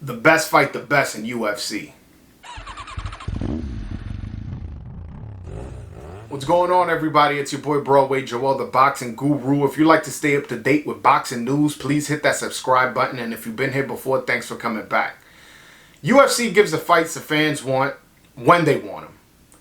the best fight the best in UFC. What's going on, everybody? It's your boy Broadway Joel, the boxing guru. If you like to stay up to date with boxing news, please hit that subscribe button. And if you've been here before, thanks for coming back. UFC gives the fights the fans want when they want them.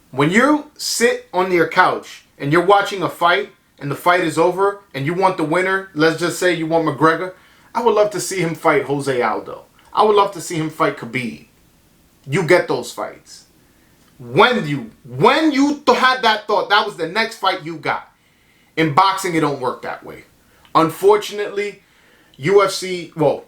When you sit on your couch and you're watching a fight and the fight is over and you want the winner, let's just say you want McGregor, I would love to see him fight Jose Aldo. I would love to see him fight Khabib. You get those fights. When you had that thought, that was the next fight you got. In boxing, it don't work that way. Unfortunately, UFC, well,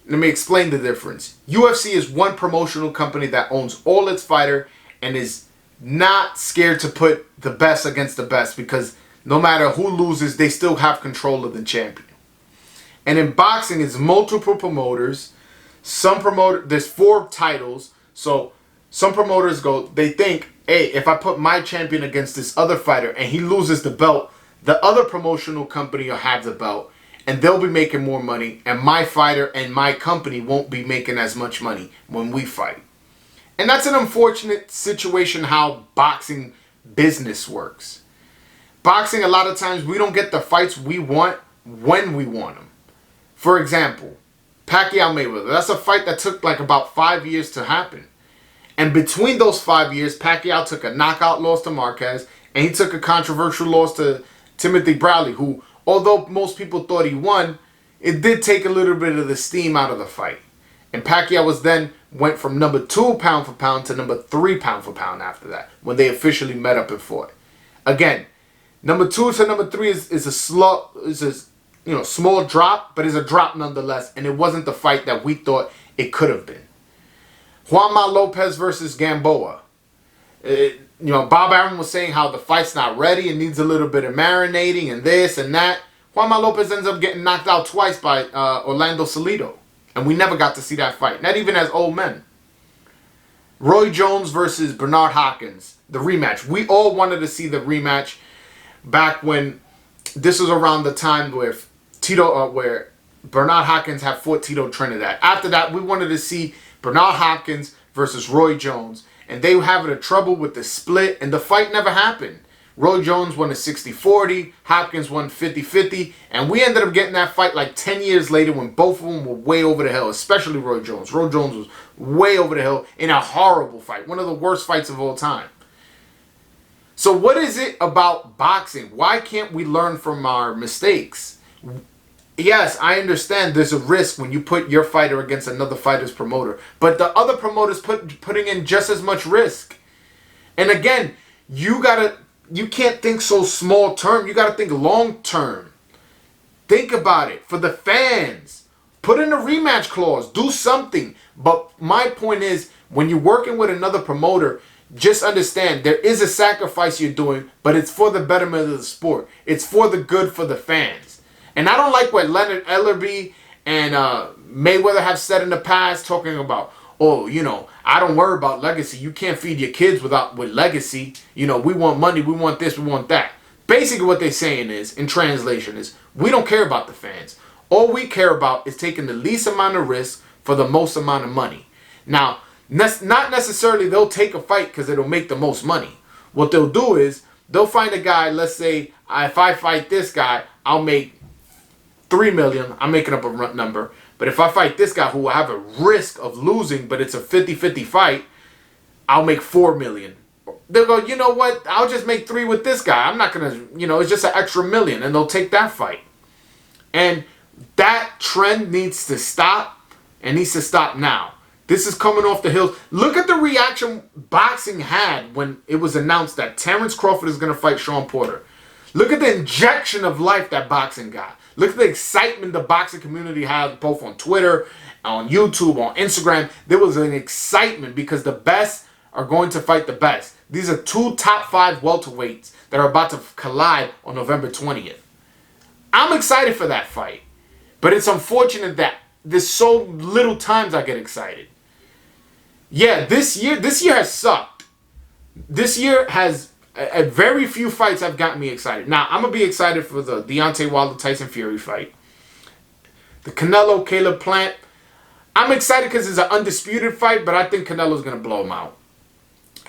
let me explain the difference. UFC is one promotional company that owns all its fighter and is not scared to put the best against the best, because no matter who loses, they still have control of the champion. And in boxing, it's multiple promoters. There's 4 titles, so some promoters they think, hey, if I put my champion against this other fighter and he loses the belt, the other promotional company will have the belt and they'll be making more money, and my fighter and my company won't be making as much money when we fight. And that's an unfortunate situation how boxing business works. Boxing, a lot of times, we don't get the fights we want when we want them. For example, Pacquiao Mayweather. That's a fight that took like about 5 years to happen. And between those 5 years, Pacquiao took a knockout loss to Marquez, and he took a controversial loss to Timothy Bradley, who, although most people thought he won, it did take a little bit of the steam out of the fight. And Pacquiao went from number 2 pound for pound to number 3 pound for pound after that, when they officially met up and fought. Again, number 2 to number 3 is a small drop, but it's a drop nonetheless, and it wasn't the fight that we thought it could have been. Juanma Lopez versus Gamboa. Bob Arum was saying how the fight's not ready, it needs a little bit of marinating and this and that. Juanma Lopez ends up getting knocked out twice by Orlando Salido, and we never got to see that fight, not even as old men. Roy Jones versus Bernard Hopkins, the rematch. We all wanted to see the rematch back when this was around the time where where Bernard Hopkins had fought Tito Trinidad. After that, we wanted to see Bernard Hopkins versus Roy Jones, and they were having a trouble with the split, and the fight never happened. Roy Jones won a 60-40, Hopkins won 50-50, and we ended up getting that fight like 10 years later when both of them were way over the hill, especially Roy Jones. Roy Jones was way over the hill in a horrible fight, one of the worst fights of all time. So what is it about boxing? Why can't we learn from our mistakes? Yes, I understand there's a risk when you put your fighter against another fighter's promoter, but the other promoter's putting in just as much risk. And again, you can't think so small term. You gotta think long term. Think about it for the fans. Put in a rematch clause. Do something. But my point is, when you're working with another promoter, just understand there is a sacrifice you're doing, but it's for the betterment of the sport. It's for the good for the fans. And I don't like what Leonard Ellerbe and Mayweather have said in the past, talking about, oh, I don't worry about legacy. You can't feed your kids with legacy. We want money, we want this, we want that. Basically what they're saying is, in translation, is we don't care about the fans. All we care about is taking the least amount of risk for the most amount of money. Now, not necessarily they'll take a fight because it'll make the most money. What they'll do is, they'll find a guy, let's say, if I fight this guy, I'll make $3 million, I'm making up a number. But if I fight this guy who will have a risk of losing, but it's a 50-50 fight, I'll make $4 million. They'll go, you know what? I'll just make 3 with this guy. I'm not going to, it's just an extra $1 million. And they'll take that fight. And that trend needs to stop, and needs to stop now. This is coming off the hills. Look at the reaction boxing had when it was announced that Terrence Crawford is going to fight Sean Porter. Look at the injection of life that boxing got. Look at the excitement the boxing community had, both on Twitter, on YouTube, on Instagram. There was an excitement because the best are going to fight the best. These are 2 top 5 welterweights that are about to collide on November 20th. I'm excited for that fight. But it's unfortunate that there's so little times I get excited. Yeah, this year has sucked. This year has very few fights have gotten me excited. Now, I'm going to be excited for the Deontay Wilder-Tyson Fury fight. The Canelo-Caleb Plant, I'm excited because it's an undisputed fight, but I think Canelo's going to blow him out.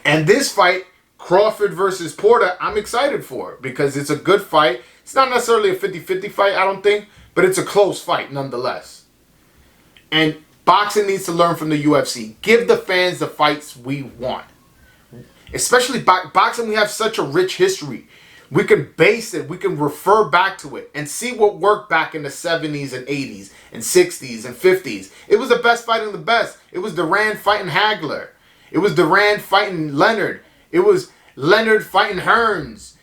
And this fight, Crawford versus Porter, I'm excited for it because it's a good fight. It's not necessarily a 50-50 fight, I don't think, but it's a close fight nonetheless. And boxing needs to learn from the UFC. Give the fans the fights we want. Especially boxing, we have such a rich history. We can base it, we can refer back to it and see what worked back in the 70s and 80s and 60s and 50s. It was the best fighting the best. It was Duran fighting Hagler. It was Duran fighting Leonard. It was Leonard fighting Hearns.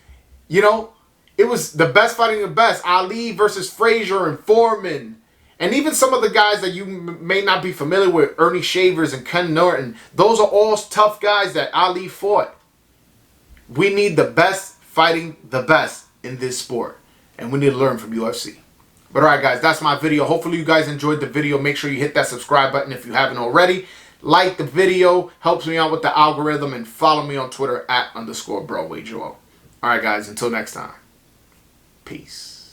You know, it was the best fighting the best. Ali versus Frazier and Foreman. And even some of the guys that you may not be familiar with, Ernie Shavers and Ken Norton, those are all tough guys that Ali fought. We need the best fighting the best in this sport. And we need to learn from UFC. But alright guys, that's my video. Hopefully you guys enjoyed the video. Make sure you hit that subscribe button if you haven't already. Like the video, helps me out with the algorithm, and follow me on Twitter @_BroadwayJoel. Alright guys, until next time. Peace.